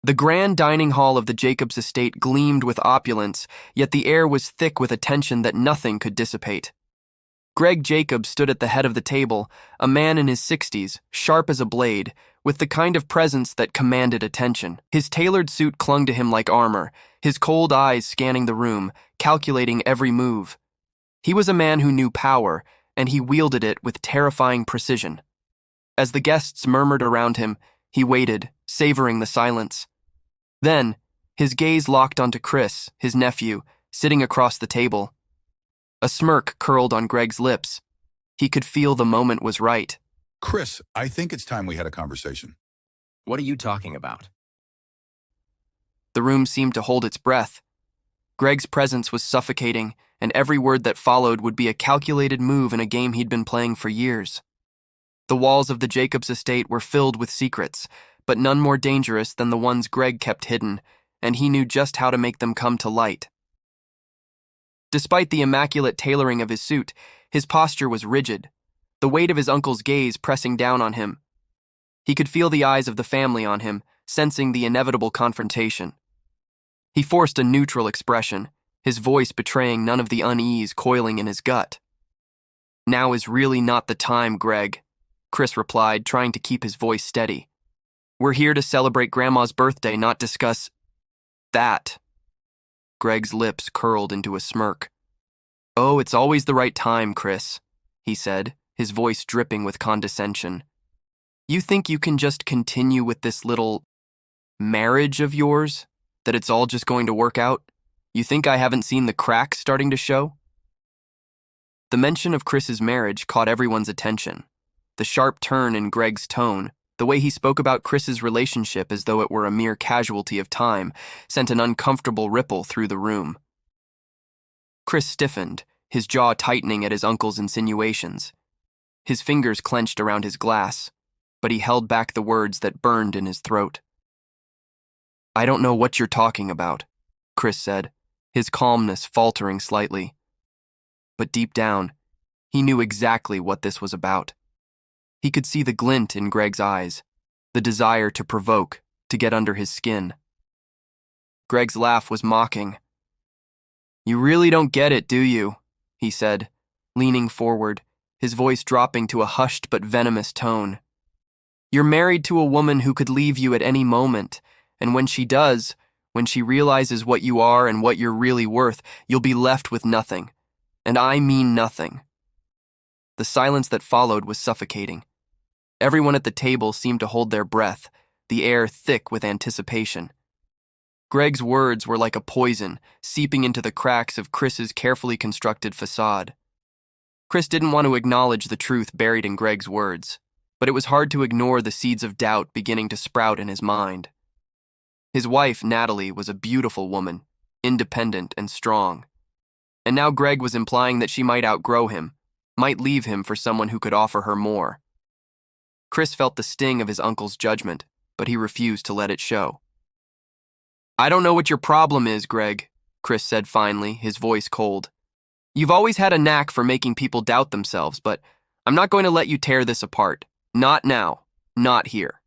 The grand dining hall of the Jacobs estate gleamed with opulence, yet the air was thick with a tension that nothing could dissipate. Greg Jacobs stood at the head of the table, a man in his 60s, sharp as a blade, with the kind of presence that commanded attention. His tailored suit clung to him like armor, his cold eyes scanning the room, calculating every move. He was a man who knew power, and he wielded it with terrifying precision. As the guests murmured around him, he waited, savoring the silence. Then, his gaze locked onto Chris, his nephew, sitting across the table. A smirk curled on Greg's lips. He could feel the moment was right. Chris, I think it's time we had a conversation. What are you talking about? The room seemed to hold its breath. Greg's presence was suffocating, and every word that followed would be a calculated move in a game he'd been playing for years. The walls of the Jacobs estate were filled with secrets, but none more dangerous than the ones Greg kept hidden, and he knew just how to make them come to light. Despite the immaculate tailoring of his suit, his posture was rigid, the weight of his uncle's gaze pressing down on him. He could feel the eyes of the family on him, sensing the inevitable confrontation. He forced a neutral expression, his voice betraying none of the unease coiling in his gut. "Now is really not the time, Greg," Chris replied, trying to keep his voice steady. "We're here to celebrate Grandma's birthday, not discuss that." Greg's lips curled into a smirk. "Oh, it's always the right time, Chris," he said, his voice dripping with condescension. "You think you can just continue with this little marriage of yours? That it's all just going to work out? You think I haven't seen the cracks starting to show?" The mention of Chris's marriage caught everyone's attention. The sharp turn in Greg's tone, the way he spoke about Chris's relationship as though it were a mere casualty of time, sent an uncomfortable ripple through the room. Chris stiffened, his jaw tightening at his uncle's insinuations. His fingers clenched around his glass, but he held back the words that burned in his throat. "I don't know what you're talking about," Chris said, his calmness faltering slightly. But deep down, he knew exactly what this was about. He could see the glint in Greg's eyes, the desire to provoke, to get under his skin. Greg's laugh was mocking. "You really don't get it, do you?" he said, leaning forward, his voice dropping to a hushed but venomous tone. "You're married to a woman who could leave you at any moment, and when she does, when she realizes what you are and what you're really worth, you'll be left with nothing. And I mean nothing." The silence that followed was suffocating. Everyone at the table seemed to hold their breath, the air thick with anticipation. Greg's words were like a poison, seeping into the cracks of Chris's carefully constructed facade. Chris didn't want to acknowledge the truth buried in Greg's words, but it was hard to ignore the seeds of doubt beginning to sprout in his mind. His wife, Natalie, was a beautiful woman, independent and strong. And now Greg was implying that she might outgrow him, might leave him for someone who could offer her more. Chris felt the sting of his uncle's judgment, but he refused to let it show. "I don't know what your problem is, Greg," Chris said finally, his voice cold. "You've always had a knack for making people doubt themselves, but I'm not going to let you tear this apart. Not now. Not here."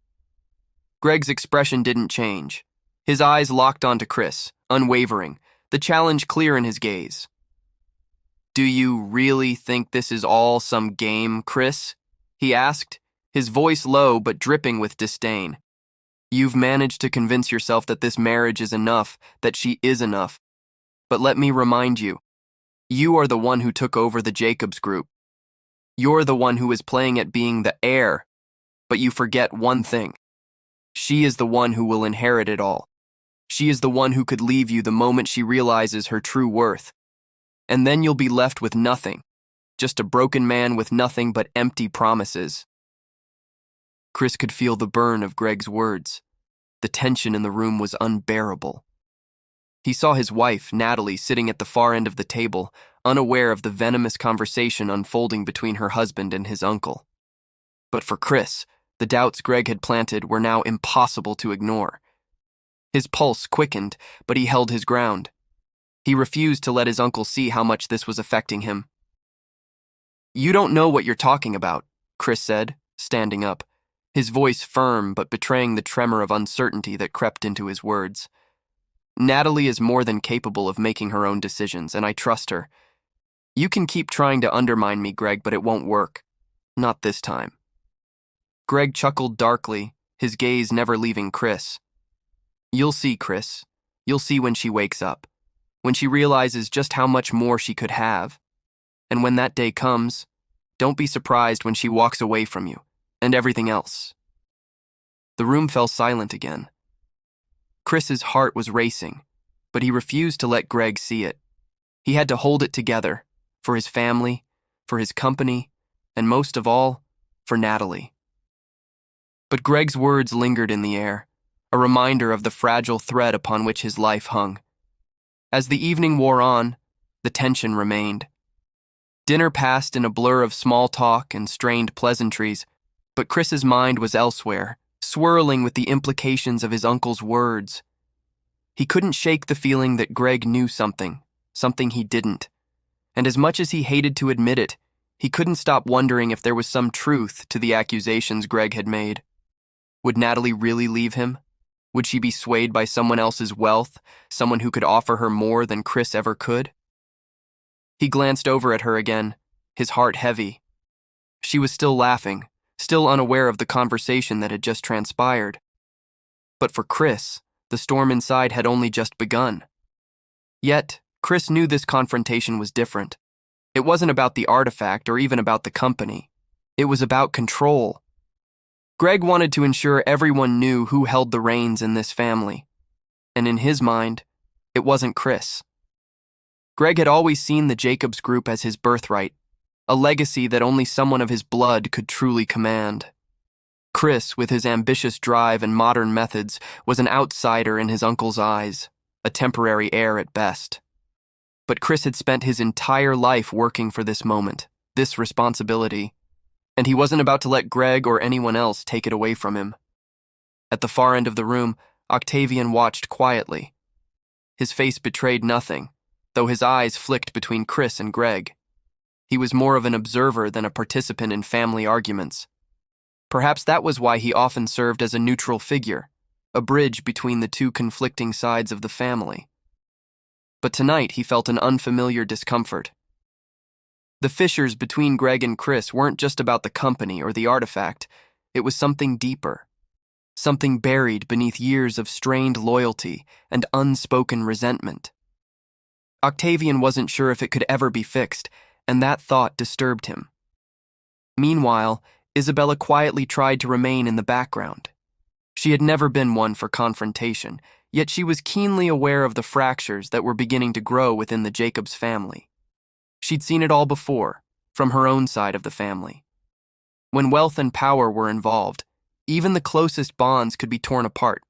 Greg's expression didn't change. His eyes locked onto Chris, unwavering, the challenge clear in his gaze. "Do you really think this is all some game, Chris?" he asked, his voice low but dripping with disdain. "You've managed to convince yourself that this marriage is enough, that she is enough. But let me remind you, you are the one who took over the Jacobs group. You're the one who is playing at being the heir, but you forget one thing. She is the one who will inherit it all. She is the one who could leave you the moment she realizes her true worth. And then you'll be left with nothing, just a broken man with nothing but empty promises." Chris could feel the burn of Greg's words. The tension in the room was unbearable. He saw his wife, Natalie, sitting at the far end of the table, unaware of the venomous conversation unfolding between her husband and his uncle. But for Chris, the doubts Greg had planted were now impossible to ignore. His pulse quickened, but he held his ground. He refused to let his uncle see how much this was affecting him. "You don't know what you're talking about," Chris said, standing up. his voice firm but betraying the tremor of uncertainty that crept into his words. Natalie is more than capable of making her own decisions, and I trust her. You can keep trying to undermine me, Greg, but it won't work. Not this time. Greg chuckled darkly, his gaze never leaving Chris. You'll see, Chris. You'll see when she wakes up. When she realizes just how much more she could have. And when that day comes, don't be surprised when she walks away from you, and everything else. The room fell silent again. Chris's heart was racing, but he refused to let Greg see it. He had to hold it together, for his family, for his company, and most of all, for Natalie. But Greg's words lingered in the air, a reminder of the fragile thread upon which his life hung. As the evening wore on, the tension remained. Dinner passed in a blur of small talk and strained pleasantries, but Chris's mind was elsewhere, swirling with the implications of his uncle's words. He couldn't shake the feeling that Greg knew something he didn't. And as much as he hated to admit it, he couldn't stop wondering if there was some truth to the accusations Greg had made. Would Natalie really leave him? Would she be swayed by someone else's wealth, someone who could offer her more than Chris ever could? He glanced over at her again, his heart heavy. She was still laughing, still unaware of the conversation that had just transpired. But for Chris, the storm inside had only just begun. Yet, Chris knew this confrontation was different. It wasn't about the artifact or even about the company. It was about control. Greg wanted to ensure everyone knew who held the reins in this family. And in his mind, it wasn't Chris. Greg had always seen the Jacobs Group as his birthright, a legacy that only someone of his blood could truly command. Chris, with his ambitious drive and modern methods, was an outsider in his uncle's eyes, a temporary heir at best. But Chris had spent his entire life working for this moment, this responsibility, and he wasn't about to let Greg or anyone else take it away from him. At the far end of the room, Octavian watched quietly. His face betrayed nothing, though his eyes flicked between Chris and Greg. He was more of an observer than a participant in family arguments. Perhaps that was why he often served as a neutral figure, a bridge between the two conflicting sides of the family. But tonight he felt an unfamiliar discomfort. The fissures between Greg and Chris weren't just about the company or the artifact, it was something deeper, something buried beneath years of strained loyalty and unspoken resentment. Octavian wasn't sure if it could ever be fixed, and that thought disturbed him. Meanwhile, Isabella quietly tried to remain in the background. She had never been one for confrontation, yet she was keenly aware of the fractures that were beginning to grow within the Jacobs family. She'd seen it all before, from her own side of the family. When wealth and power were involved, even the closest bonds could be torn apart.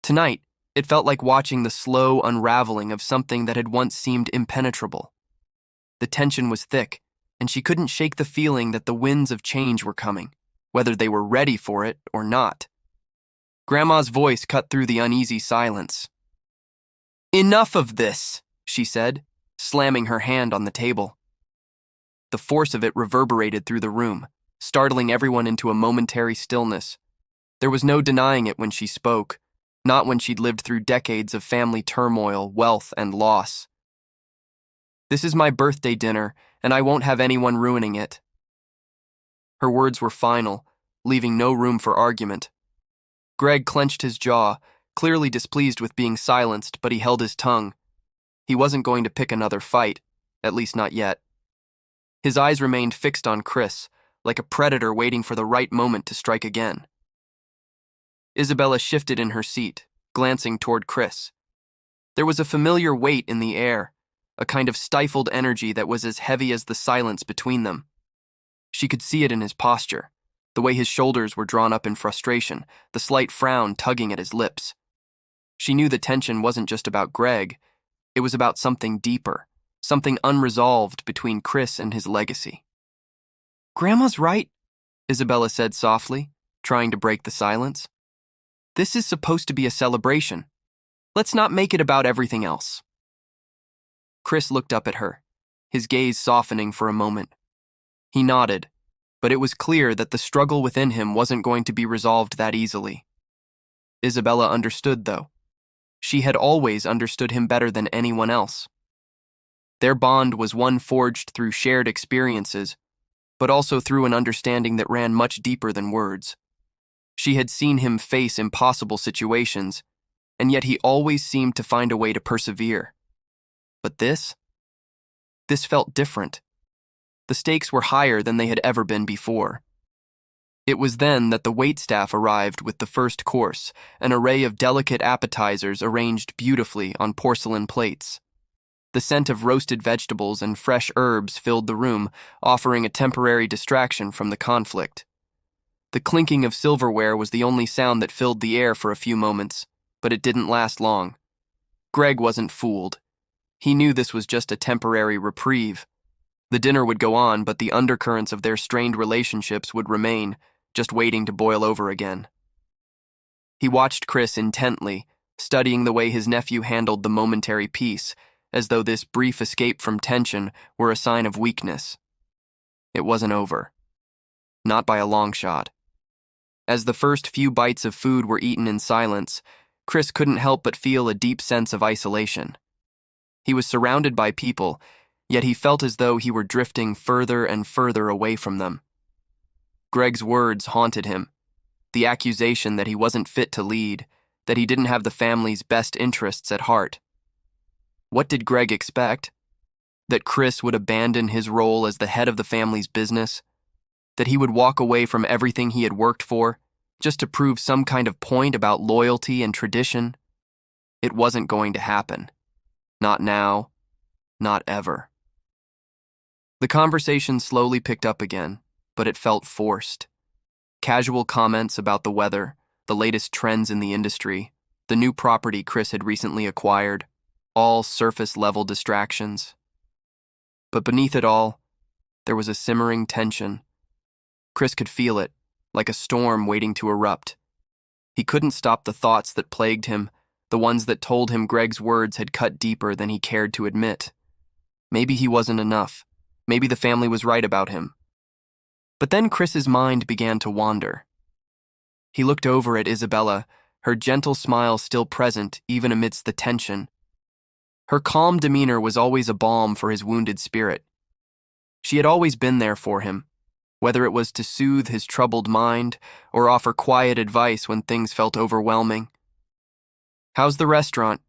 Tonight, it felt like watching the slow unraveling of something that had once seemed impenetrable. The tension was thick, and she couldn't shake the feeling that the winds of change were coming, whether they were ready for it or not. Grandma's voice cut through the uneasy silence. "Enough of this," she said, slamming her hand on the table. The force of it reverberated through the room, startling everyone into a momentary stillness. There was no denying it when she spoke, not when she'd lived through decades of family turmoil, wealth, and loss. "This is my birthday dinner, and I won't have anyone ruining it." Her words were final, leaving no room for argument. Greg clenched his jaw, clearly displeased with being silenced, but he held his tongue. He wasn't going to pick another fight, at least not yet. His eyes remained fixed on Chris, like a predator waiting for the right moment to strike again. Isabella shifted in her seat, glancing toward Chris. There was a familiar weight in the air, a kind of stifled energy that was as heavy as the silence between them. She could see it in his posture, the way his shoulders were drawn up in frustration, the slight frown tugging at his lips. She knew the tension wasn't just about Greg, it was about something deeper, something unresolved between Chris and his legacy. "Grandma's right," Isabella said softly, trying to break the silence. "This is supposed to be a celebration. Let's not make it about everything else." Chris looked up at her, his gaze softening for a moment. He nodded, but it was clear that the struggle within him wasn't going to be resolved that easily. Isabella understood, though. She had always understood him better than anyone else. Their bond was one forged through shared experiences, but also through an understanding that ran much deeper than words. She had seen him face impossible situations, and yet he always seemed to find a way to persevere. But this felt different. The stakes were higher than they had ever been before. It was then that the waitstaff arrived with the first course, an array of delicate appetizers arranged beautifully on porcelain plates. The scent of roasted vegetables and fresh herbs filled the room, offering a temporary distraction from the conflict. The clinking of silverware was the only sound that filled the air for a few moments, but it didn't last long. Greg wasn't fooled. He knew this was just a temporary reprieve. The dinner would go on, but the undercurrents of their strained relationships would remain, just waiting to boil over again. He watched Chris intently, studying the way his nephew handled the momentary peace, as though this brief escape from tension were a sign of weakness. It wasn't over. Not by a long shot. As the first few bites of food were eaten in silence, Chris couldn't help but feel a deep sense of isolation. He was surrounded by people, yet he felt as though he were drifting further and further away from them. Greg's words haunted him. The accusation that he wasn't fit to lead, that he didn't have the family's best interests at heart. What did Greg expect? That Chris would abandon his role as the head of the family's business? That he would walk away from everything he had worked for, just to prove some kind of point about loyalty and tradition? It wasn't going to happen. Not now. Not ever. The conversation slowly picked up again, but it felt forced. Casual comments about the weather, the latest trends in the industry, the new property Chris had recently acquired, all surface-level distractions. But beneath it all, there was a simmering tension. Chris could feel it, like a storm waiting to erupt. He couldn't stop the thoughts that plagued him, the ones that told him Greg's words had cut deeper than he cared to admit. Maybe he wasn't enough. Maybe the family was right about him. But then Chris's mind began to wander. He looked over at Isabella, her gentle smile still present even amidst the tension. Her calm demeanor was always a balm for his wounded spirit. She had always been there for him, whether it was to soothe his troubled mind or offer quiet advice when things felt overwhelming. "How's the restaurant?"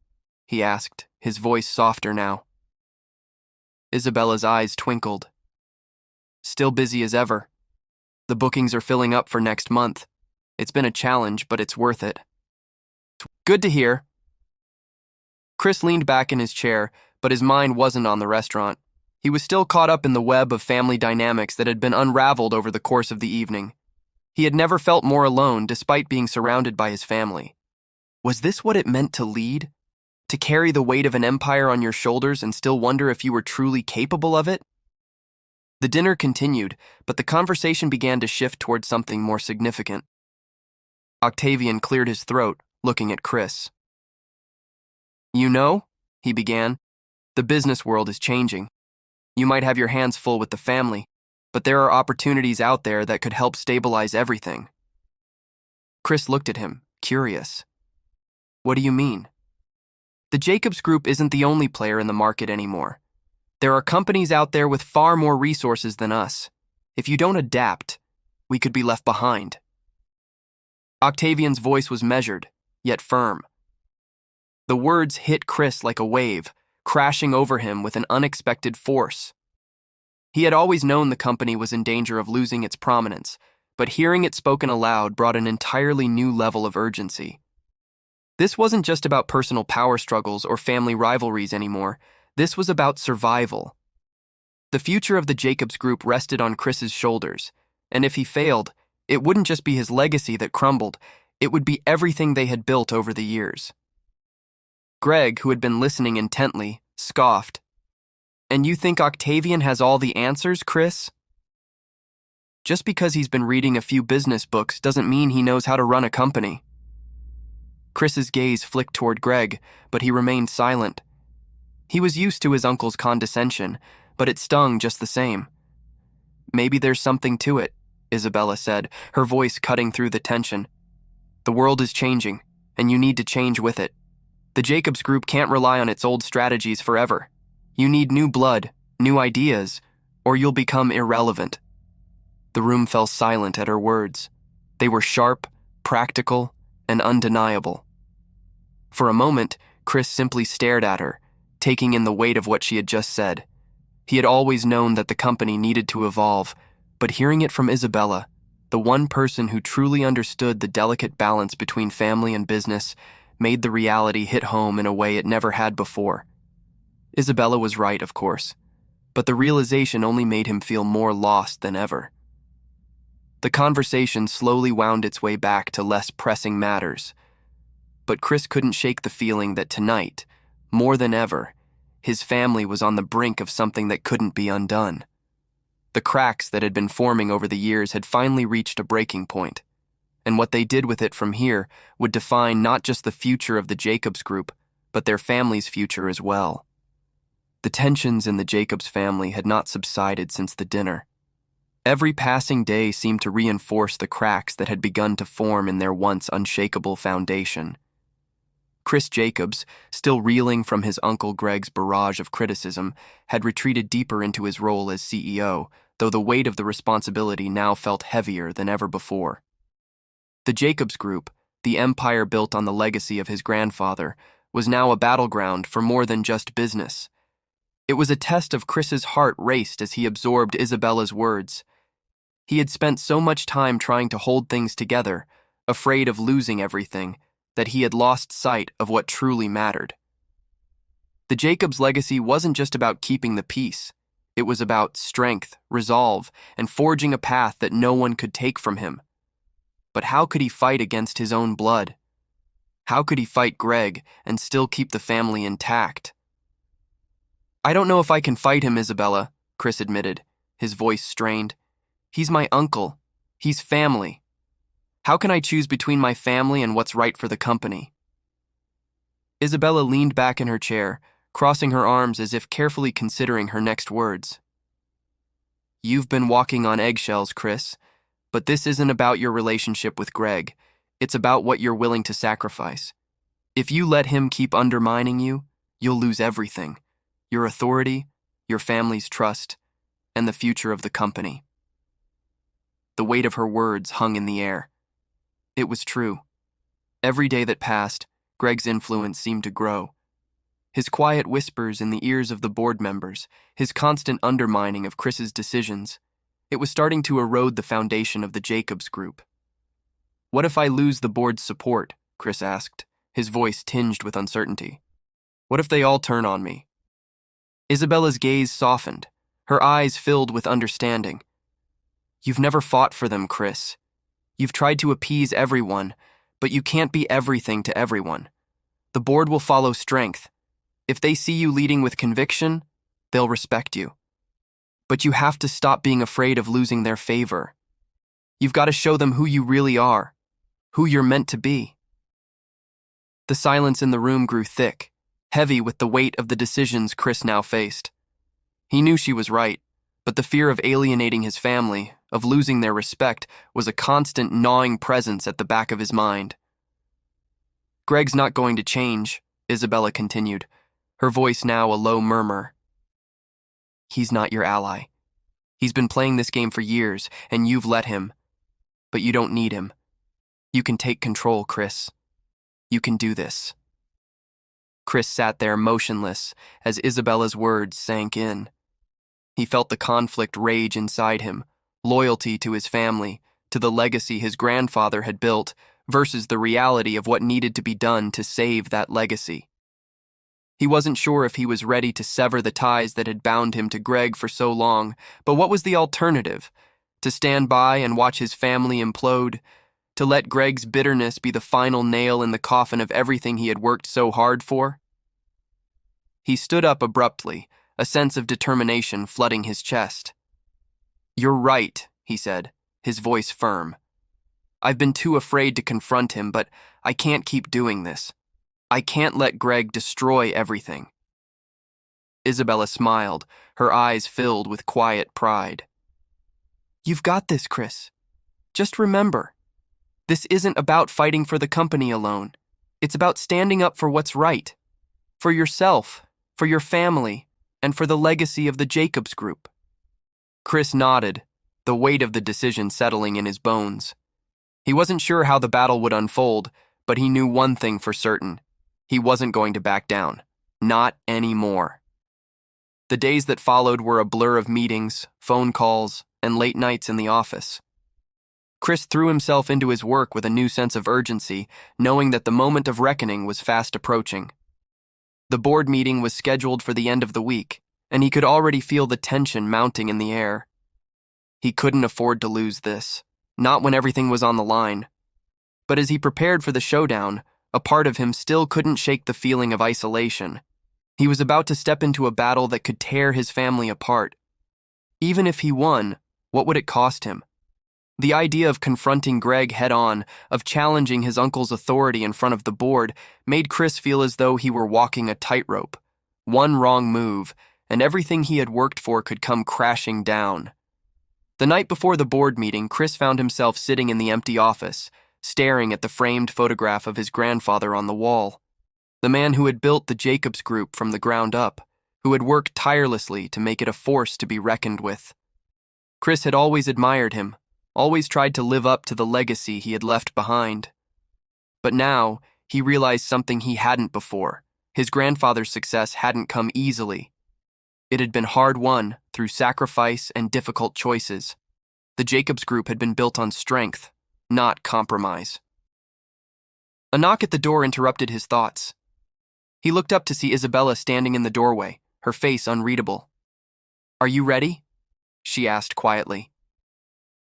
he asked, his voice softer now. Isabella's eyes twinkled. "Still busy as ever. The bookings are filling up for next month. It's been a challenge, but it's worth it." "Good to hear." Chris leaned back in his chair, but his mind wasn't on the restaurant. He was still caught up in the web of family dynamics that had been unraveled over the course of the evening. He had never felt more alone despite being surrounded by his family. Was this what it meant to lead? To carry the weight of an empire on your shoulders and still wonder if you were truly capable of it? The dinner continued, but the conversation began to shift towards something more significant. Octavian cleared his throat, looking at Chris. "You know," he began, "the business world is changing. You might have your hands full with the family, but there are opportunities out there that could help stabilize everything." Chris looked at him, curious. "What do you mean?" "The Jacobs Group isn't the only player in the market anymore. There are companies out there with far more resources than us. If you don't adapt, we could be left behind." Octavian's voice was measured, yet firm. The words hit Chris like a wave, crashing over him with an unexpected force. He had always known the company was in danger of losing its prominence, but hearing it spoken aloud brought an entirely new level of urgency. This wasn't just about personal power struggles or family rivalries anymore. This was about survival. The future of the Jacobs Group rested on Chris's shoulders, and if he failed, it wouldn't just be his legacy that crumbled, it would be everything they had built over the years. Greg, who had been listening intently, scoffed. "And you think Octavian has all the answers, Chris?" "Just because he's been reading a few business books doesn't mean he knows how to run a company." Chris's gaze flicked toward Greg, but he remained silent. He was used to his uncle's condescension, but it stung just the same. "Maybe there's something to it," Isabella said, her voice cutting through the tension. The world is changing, and you need to change with it. The Jacobs Group can't rely on its old strategies forever. You need new blood, new ideas, or you'll become irrelevant. The room fell silent at her words. They were sharp, practical, and undeniable. For a moment, Chris simply stared at her, taking in the weight of what she had just said. He had always known that the company needed to evolve, but hearing it from Isabella, the one person who truly understood the delicate balance between family and business, made the reality hit home in a way it never had before. Isabella was right, of course, but the realization only made him feel more lost than ever. The conversation slowly wound its way back to less pressing matters, but Chris couldn't shake the feeling that tonight, more than ever, his family was on the brink of something that couldn't be undone. The cracks that had been forming over the years had finally reached a breaking point, and what they did with it from here would define not just the future of the Jacobs Group, but their family's future as well. The tensions in the Jacobs family had not subsided since the dinner. Every passing day seemed to reinforce the cracks that had begun to form in their once unshakable foundation. Chris Jacobs, still reeling from his Uncle Greg's barrage of criticism, had retreated deeper into his role as CEO, though the weight of the responsibility now felt heavier than ever before. The Jacobs Group, the empire built on the legacy of his grandfather, was now a battleground for more than just business. It was a test of Chris's heart raced as he absorbed Isabella's words. He had spent so much time trying to hold things together, afraid of losing everything, that he had lost sight of what truly mattered. The Jacobs legacy wasn't just about keeping the peace. It was about strength, resolve, and forging a path that no one could take from him. But how could he fight against his own blood? How could he fight Greg and still keep the family intact? I don't know if I can fight him, Isabella, Chris admitted, his voice strained. He's my uncle. He's family. How can I choose between my family and what's right for the company? Isabella leaned back in her chair, crossing her arms as if carefully considering her next words. You've been walking on eggshells, Chris, but this isn't about your relationship with Greg. It's about what you're willing to sacrifice. If you let him keep undermining you, you'll lose everything. Your authority, your family's trust, and the future of the company. The weight of her words hung in the air. It was true. Every day that passed, Greg's influence seemed to grow. His quiet whispers in the ears of the board members, his constant undermining of Chris's decisions, it was starting to erode the foundation of the Jacobs Group. What if I lose the board's support? Chris asked, his voice tinged with uncertainty. What if they all turn on me? Isabella's gaze softened, her eyes filled with understanding. You've never fought for them, Chris. You've tried to appease everyone, but you can't be everything to everyone. The board will follow strength. If they see you leading with conviction, they'll respect you. But you have to stop being afraid of losing their favor. You've got to show them who you really are, who you're meant to be. The silence in the room grew thick, heavy with the weight of the decisions Chris now faced. He knew she was right, but the fear of alienating his family, of losing their respect, was a constant gnawing presence at the back of his mind. Greg's not going to change, Isabella continued, her voice now a low murmur. He's not your ally. He's been playing this game for years, and you've let him. But you don't need him. You can take control, Chris. You can do this. Chris sat there motionless as Isabella's words sank in. He felt the conflict rage inside him, loyalty to his family, to the legacy his grandfather had built, versus the reality of what needed to be done to save that legacy. He wasn't sure if he was ready to sever the ties that had bound him to Greg for so long, but what was the alternative? To stand by and watch his family implode? To let Greg's bitterness be the final nail in the coffin of everything he had worked so hard for? He stood up abruptly, a sense of determination flooding his chest. You're right, he said, his voice firm. I've been too afraid to confront him, but I can't keep doing this. I can't let Greg destroy everything. Isabella smiled, her eyes filled with quiet pride. You've got this, Chris. Just remember, this isn't about fighting for the company alone. It's about standing up for what's right. For yourself, for your family, and for the legacy of the Jacobs Group." Chris nodded, the weight of the decision settling in his bones. He wasn't sure how the battle would unfold, but he knew one thing for certain. He wasn't going to back down. Not anymore. The days that followed were a blur of meetings, phone calls, and late nights in the office. Chris threw himself into his work with a new sense of urgency, knowing that the moment of reckoning was fast approaching. The board meeting was scheduled for the end of the week, and he could already feel the tension mounting in the air. He couldn't afford to lose this, not when everything was on the line. But as he prepared for the showdown, a part of him still couldn't shake the feeling of isolation. He was about to step into a battle that could tear his family apart. Even if he won, what would it cost him? The idea of confronting Greg head-on, of challenging his uncle's authority in front of the board, made Chris feel as though he were walking a tightrope. One wrong move, and everything he had worked for could come crashing down. The night before the board meeting, Chris found himself sitting in the empty office, staring at the framed photograph of his grandfather on the wall. The man who had built the Jacobs Group from the ground up, who had worked tirelessly to make it a force to be reckoned with. Chris had always admired him, always tried to live up to the legacy he had left behind. But now, he realized something he hadn't before. His grandfather's success hadn't come easily. It had been hard-won through sacrifice and difficult choices. The Jacobs Group had been built on strength, not compromise. A knock at the door interrupted his thoughts. He looked up to see Isabella standing in the doorway, her face unreadable. "Are you ready?" she asked quietly.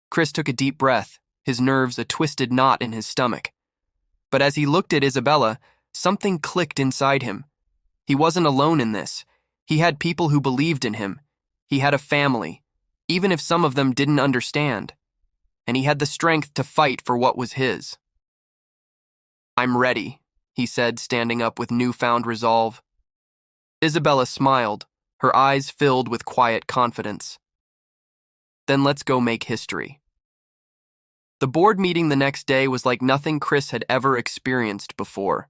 Chris took a deep breath, his nerves a twisted knot in his stomach. But as he looked at Isabella, something clicked inside him. He wasn't alone in this. He had people who believed in him. He had a family, even if some of them didn't understand. And he had the strength to fight for what was his. "I'm ready," he said, standing up with newfound resolve. Isabella smiled, her eyes filled with quiet confidence. "Then let's go make history." The board meeting the next day was like nothing Chris had ever experienced before.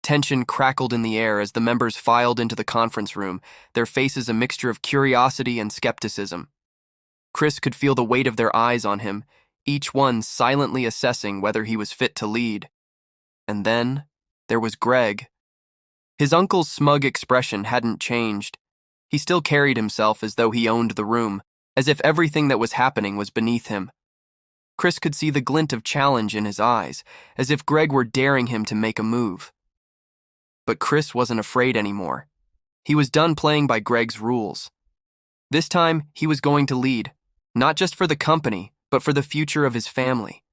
Tension crackled in the air as the members filed into the conference room, their faces a mixture of curiosity and skepticism. Chris could feel the weight of their eyes on him, each one silently assessing whether he was fit to lead. And then, there was Greg. His uncle's smug expression hadn't changed. He still carried himself as though he owned the room, as if everything that was happening was beneath him. Chris could see the glint of challenge in his eyes, as if Greg were daring him to make a move. But Chris wasn't afraid anymore. He was done playing by Greg's rules. This time, he was going to lead, not just for the company, but for the future of his family.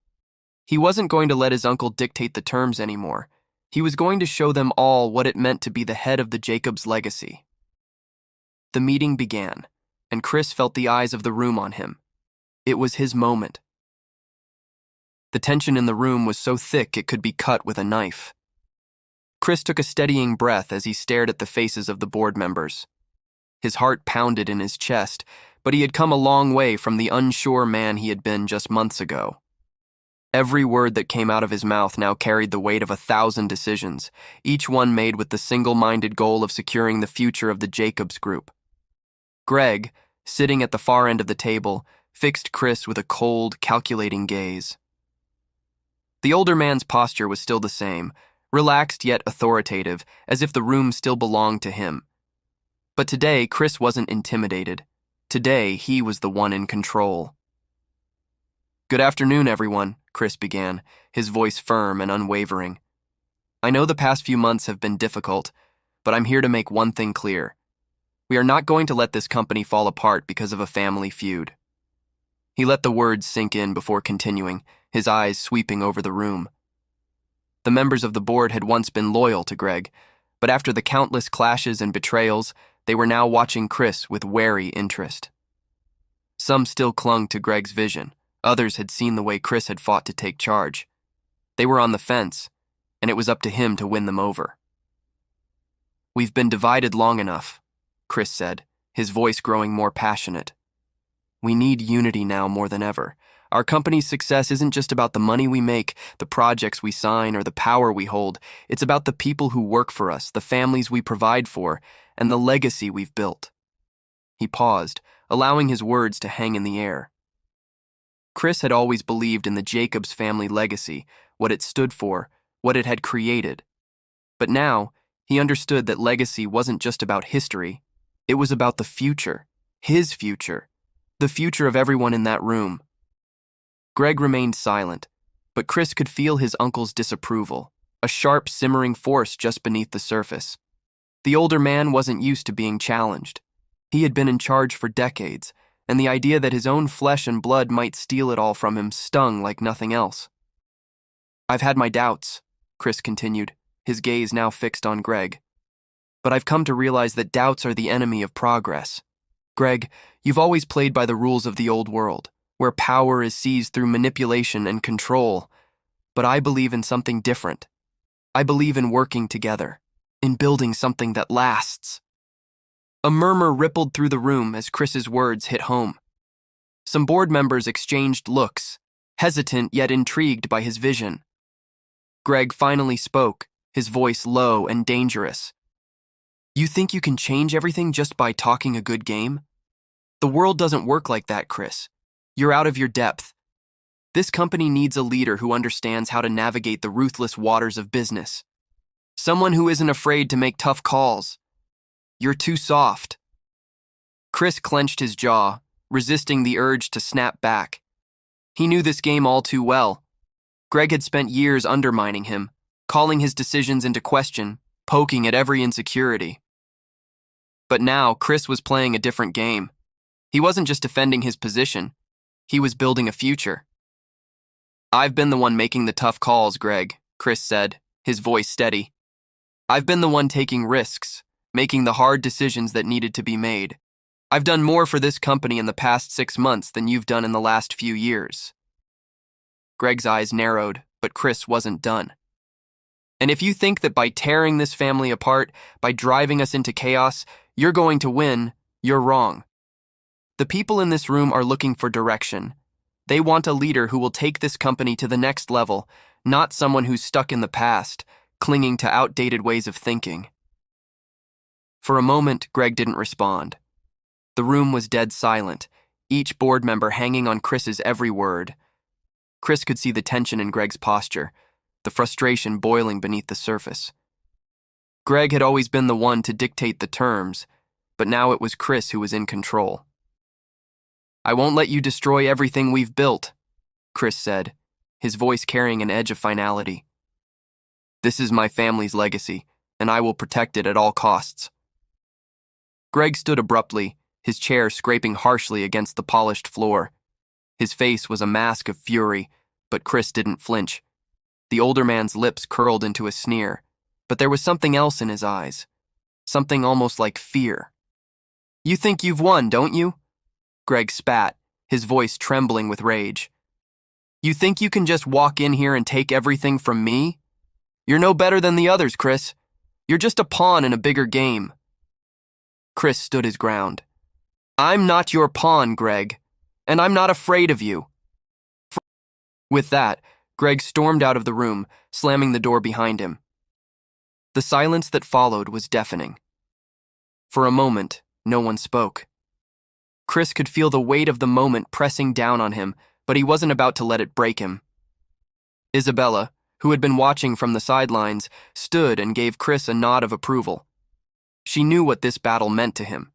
He wasn't going to let his uncle dictate the terms anymore. He was going to show them all what it meant to be the head of the Jacobs legacy. The meeting began, and Chris felt the eyes of the room on him. It was his moment. The tension in the room was so thick it could be cut with a knife. Chris took a steadying breath as he stared at the faces of the board members. His heart pounded in his chest, but he had come a long way from the unsure man he had been just months ago. Every word that came out of his mouth now carried the weight of 1,000 decisions, each one made with the single-minded goal of securing the future of the Jacobs Group. Greg, sitting at the far end of the table, fixed Chris with a cold, calculating gaze. The older man's posture was still the same, relaxed yet authoritative, as if the room still belonged to him. But today, Chris wasn't intimidated. Today, he was the one in control. "Good afternoon, everyone," Chris began, his voice firm and unwavering. "I know the past few months have been difficult, but I'm here to make one thing clear. We are not going to let this company fall apart because of a family feud." He let the words sink in before continuing, his eyes sweeping over the room. The members of the board had once been loyal to Greg, but after the countless clashes and betrayals, they were now watching Chris with wary interest. Some still clung to Greg's vision. Others had seen the way Chris had fought to take charge. They were on the fence, and it was up to him to win them over. "We've been divided long enough," Chris said, his voice growing more passionate. "We need unity now more than ever. Our company's success isn't just about the money we make, the projects we sign, or the power we hold. It's about the people who work for us, the families we provide for, and the legacy we've built. He paused, allowing his words to hang in the air. Chris had always believed in the Jacobs family legacy, what it stood for, what it had created. But now, he understood that legacy wasn't just about history. It was about the future, his future, the future of everyone in that room. Greg remained silent, but Chris could feel his uncle's disapproval, a sharp, simmering force just beneath the surface. The older man wasn't used to being challenged. He had been in charge for decades, and the idea that his own flesh and blood might steal it all from him stung like nothing else. "I've had my doubts," Chris continued, his gaze now fixed on Greg. "But I've come to realize that doubts are the enemy of progress. Greg, you've always played by the rules of the old world, where power is seized through manipulation and control. But I believe in something different. I believe in working together, in building something that lasts." A murmur rippled through the room as Chris's words hit home. Some board members exchanged looks, hesitant yet intrigued by his vision. Greg finally spoke, his voice low and dangerous. "You think you can change everything just by talking a good game? The world doesn't work like that, Chris. You're out of your depth. This company needs a leader who understands how to navigate the ruthless waters of business. Someone who isn't afraid to make tough calls. You're too soft." Chris clenched his jaw, resisting the urge to snap back. He knew this game all too well. Greg had spent years undermining him, calling his decisions into question, poking at every insecurity. But now, Chris was playing a different game. He wasn't just defending his position, he was building a future. "I've been the one making the tough calls, Greg," Chris said, his voice steady. "I've been the one taking risks, making the hard decisions that needed to be made. I've done more for this company in the past 6 months than you've done in the last few years." Greg's eyes narrowed, but Chris wasn't done. "And if you think that by tearing this family apart, by driving us into chaos, you're going to win, you're wrong. The people in this room are looking for direction. They want a leader who will take this company to the next level, not someone who's stuck in the past, clinging to outdated ways of thinking." For a moment, Greg didn't respond. The room was dead silent, each board member hanging on Chris's every word. Chris could see the tension in Greg's posture, the frustration boiling beneath the surface. Greg had always been the one to dictate the terms, but now it was Chris who was in control. "I won't let you destroy everything we've built," Chris said, his voice carrying an edge of finality. "This is my family's legacy, and I will protect it at all costs." Greg stood abruptly, his chair scraping harshly against the polished floor. His face was a mask of fury, but Chris didn't flinch. The older man's lips curled into a sneer, but there was something else in his eyes, something almost like fear. "You think you've won, don't you?" Greg spat, his voice trembling with rage. "You think you can just walk in here and take everything from me? You're no better than the others, Chris. You're just a pawn in a bigger game." Chris stood his ground. "I'm not your pawn, Greg, and I'm not afraid of you." With that, Greg stormed out of the room, slamming the door behind him. The silence that followed was deafening. For a moment, no one spoke. Chris could feel the weight of the moment pressing down on him, but he wasn't about to let it break him. Isabella, who had been watching from the sidelines, stood and gave Chris a nod of approval. She knew what this battle meant to him.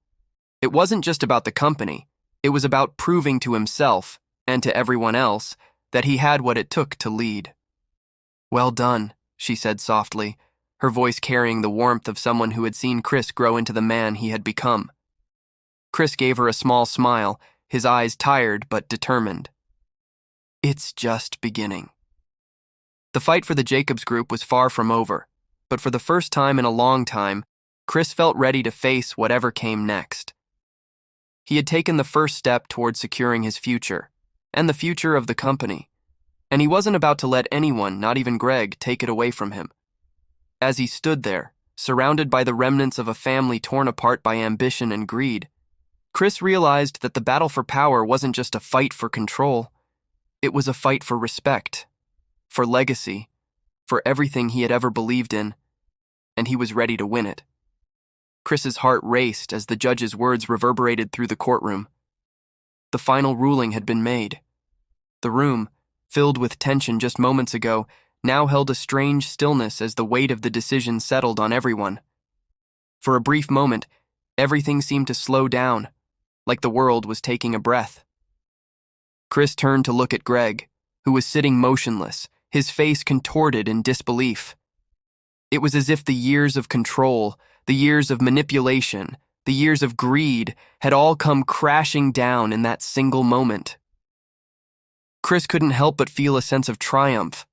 It wasn't just about the company. It was about proving to himself, and to everyone else, that he had what it took to lead. "Well done," she said softly, her voice carrying the warmth of someone who had seen Chris grow into the man he had become. Chris gave her a small smile, his eyes tired but determined. It's just beginning. The fight for the Jacobs group was far from over, but for the first time in a long time, Chris felt ready to face whatever came next. He had taken the first step toward securing his future, and the future of the company, and he wasn't about to let anyone, not even Greg, take it away from him. As he stood there, surrounded by the remnants of a family torn apart by ambition and greed, Chris realized that the battle for power wasn't just a fight for control. It was a fight for respect, for legacy, for everything he had ever believed in, and he was ready to win it. Chris's heart raced as the judge's words reverberated through the courtroom. The final ruling had been made. The room, filled with tension just moments ago, now held a strange stillness as the weight of the decision settled on everyone. For a brief moment, everything seemed to slow down, like the world was taking a breath. Chris turned to look at Greg, who was sitting motionless, his face contorted in disbelief. It was as if the years of control, the years of manipulation, the years of greed had all come crashing down in that single moment. Chris couldn't help but feel a sense of triumph,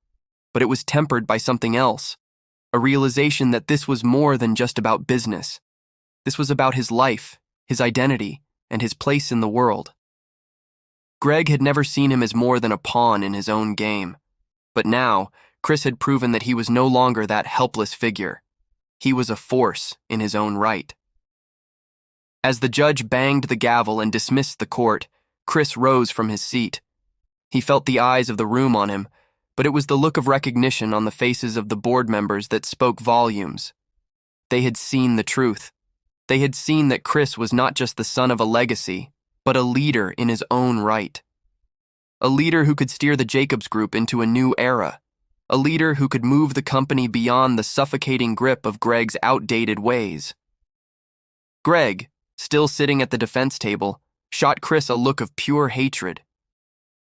but it was tempered by something else, a realization that this was more than just about business. This was about his life, his identity, and his place in the world. Greg had never seen him as more than a pawn in his own game, but now Chris had proven that he was no longer that helpless figure. He was a force in his own right. As the judge banged the gavel and dismissed the court, Chris rose from his seat. He felt the eyes of the room on him, but it was the look of recognition on the faces of the board members that spoke volumes. They had seen the truth. They had seen that Chris was not just the son of a legacy, but a leader in his own right. A leader who could steer the Jacobs Group into a new era. A leader who could move the company beyond the suffocating grip of Greg's outdated ways. Greg, still sitting at the defense table, shot Chris a look of pure hatred.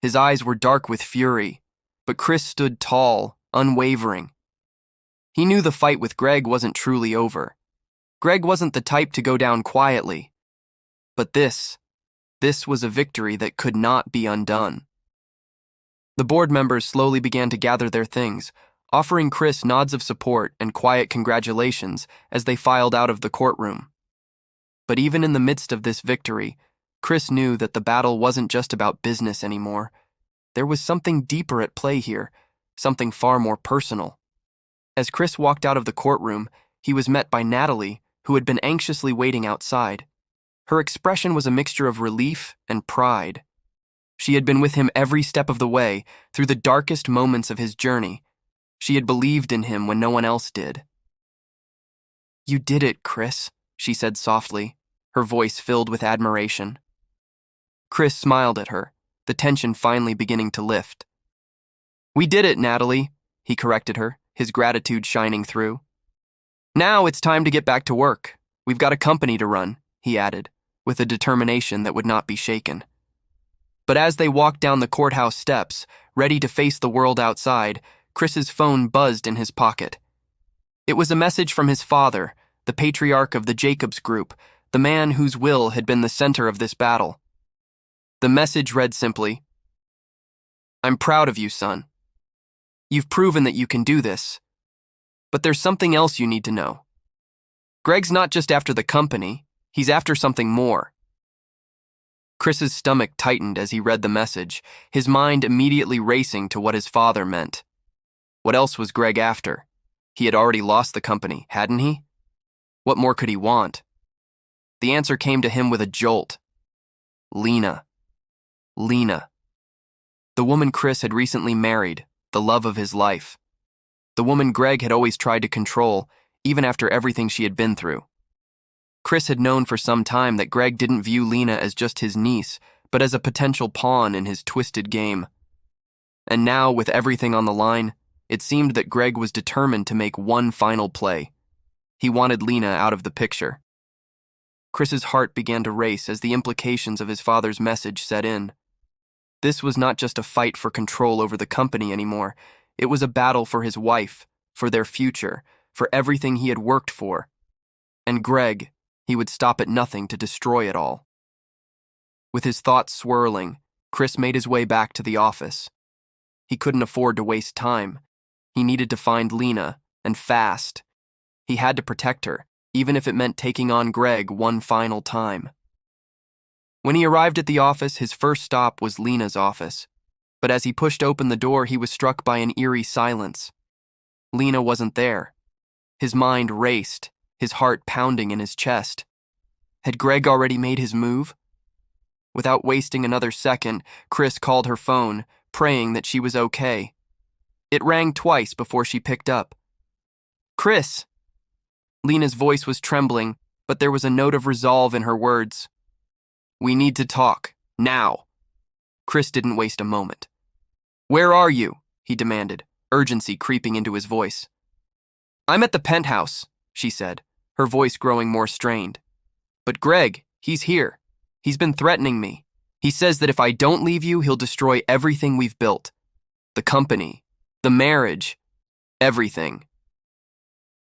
His eyes were dark with fury, but Chris stood tall, unwavering. He knew the fight with Greg wasn't truly over. Greg wasn't the type to go down quietly. But this was a victory that could not be undone. The board members slowly began to gather their things, offering Chris nods of support and quiet congratulations as they filed out of the courtroom. But even in the midst of this victory, Chris knew that the battle wasn't just about business anymore. There was something deeper at play here, something far more personal. As Chris walked out of the courtroom, he was met by Natalie, who had been anxiously waiting outside. Her expression was a mixture of relief and pride. She had been with him every step of the way, through the darkest moments of his journey. She had believed in him when no one else did. "You did it, Chris," she said softly, her voice filled with admiration. Chris smiled at her, the tension finally beginning to lift. "We did it, Natalie," he corrected her, his gratitude shining through. "Now it's time to get back to work. We've got a company to run," he added, with a determination that would not be shaken. But as they walked down the courthouse steps, ready to face the world outside, Chris's phone buzzed in his pocket. It was a message from his father, the patriarch of the Jacobs Group, the man whose will had been the center of this battle. The message read simply, "I'm proud of you, son. You've proven that you can do this. But there's something else you need to know. Greg's not just after the company, he's after something more." Chris's stomach tightened as he read the message, his mind immediately racing to what his father meant. What else was Greg after? He had already lost the company, hadn't he? What more could he want? The answer came to him with a jolt. Lena. Lena. The woman Chris had recently married, the love of his life. The woman Greg had always tried to control, even after everything she had been through. Chris had known for some time that Greg didn't view Lena as just his niece, but as a potential pawn in his twisted game. And now, with everything on the line, it seemed that Greg was determined to make one final play. He wanted Lena out of the picture. Chris's heart began to race as the implications of his father's message set in. This was not just a fight for control over the company anymore. It was a battle for his wife, for their future, for everything he had worked for. And Greg, he would stop at nothing to destroy it all. With his thoughts swirling, Chris made his way back to the office. He couldn't afford to waste time. He needed to find Lena, and fast. He had to protect her, even if it meant taking on Greg one final time. When he arrived at the office, his first stop was Lena's office. But as he pushed open the door, he was struck by an eerie silence. Lena wasn't there. His mind raced, his heart pounding in his chest. Had Greg already made his move? Without wasting another second, Chris called her phone, praying that she was okay. It rang twice before she picked up. "Chris!" Lena's voice was trembling, but there was a note of resolve in her words. "We need to talk, now." Chris didn't waste a moment. "Where are you?" he demanded, urgency creeping into his voice. "I'm at the penthouse," she said, her voice growing more strained. "But Greg, he's here. He's been threatening me. He says that if I don't leave you, he'll destroy everything we've built. The company, the marriage, everything."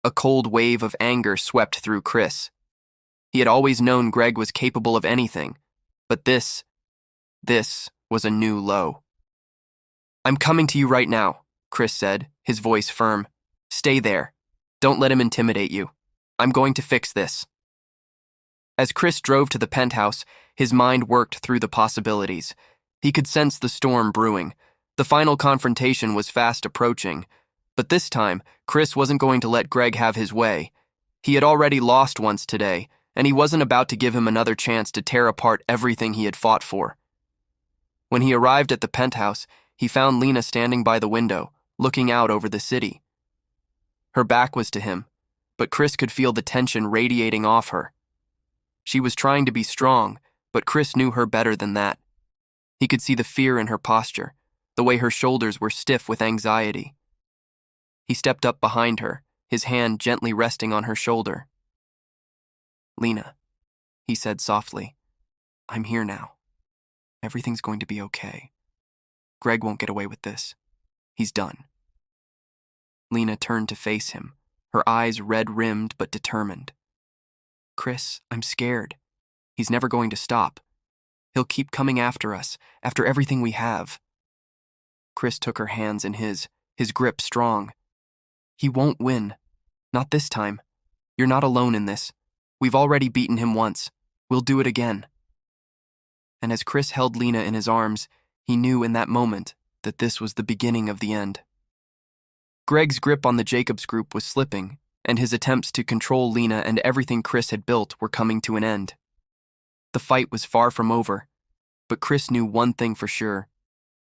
A cold wave of anger swept through Chris. He had always known Greg was capable of anything, but this was a new low. "I'm coming to you right now," Chris said, his voice firm. "Stay there. Don't let him intimidate you. I'm going to fix this." As Chris drove to the penthouse, his mind worked through the possibilities. He could sense the storm brewing. The final confrontation was fast approaching. But this time, Chris wasn't going to let Greg have his way. He had already lost once today, and he wasn't about to give him another chance to tear apart everything he had fought for. When he arrived at the penthouse, he found Lena standing by the window, looking out over the city. Her back was to him, but Chris could feel the tension radiating off her. She was trying to be strong, but Chris knew her better than that. He could see the fear in her posture, the way her shoulders were stiff with anxiety. He stepped up behind her, his hand gently resting on her shoulder. "Lena," he said softly, "I'm here now. Everything's going to be okay. Greg won't get away with this. He's done." Lena turned to face him, her eyes red-rimmed but determined. "Chris, I'm scared. He's never going to stop. He'll keep coming after us, after everything we have." Chris took her hands in his grip strong. "He won't win. Not this time. You're not alone in this. We've already beaten him once. We'll do it again." And as Chris held Lena in his arms, he knew in that moment that this was the beginning of the end. Greg's grip on the Jacobs group was slipping, and his attempts to control Lena and everything Chris had built were coming to an end. The fight was far from over, but Chris knew one thing for sure.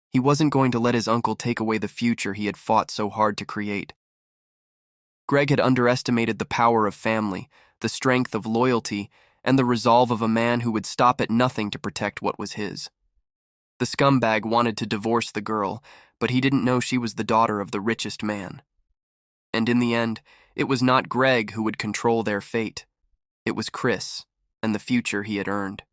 He wasn't going to let his uncle take away the future he had fought so hard to create. Greg had underestimated the power of family, the strength of loyalty, and the resolve of a man who would stop at nothing to protect what was his. The scumbag wanted to divorce the girl, but he didn't know she was the daughter of the richest man. And in the end, it was not Greg who would control their fate. It was Chris, and the future he had earned.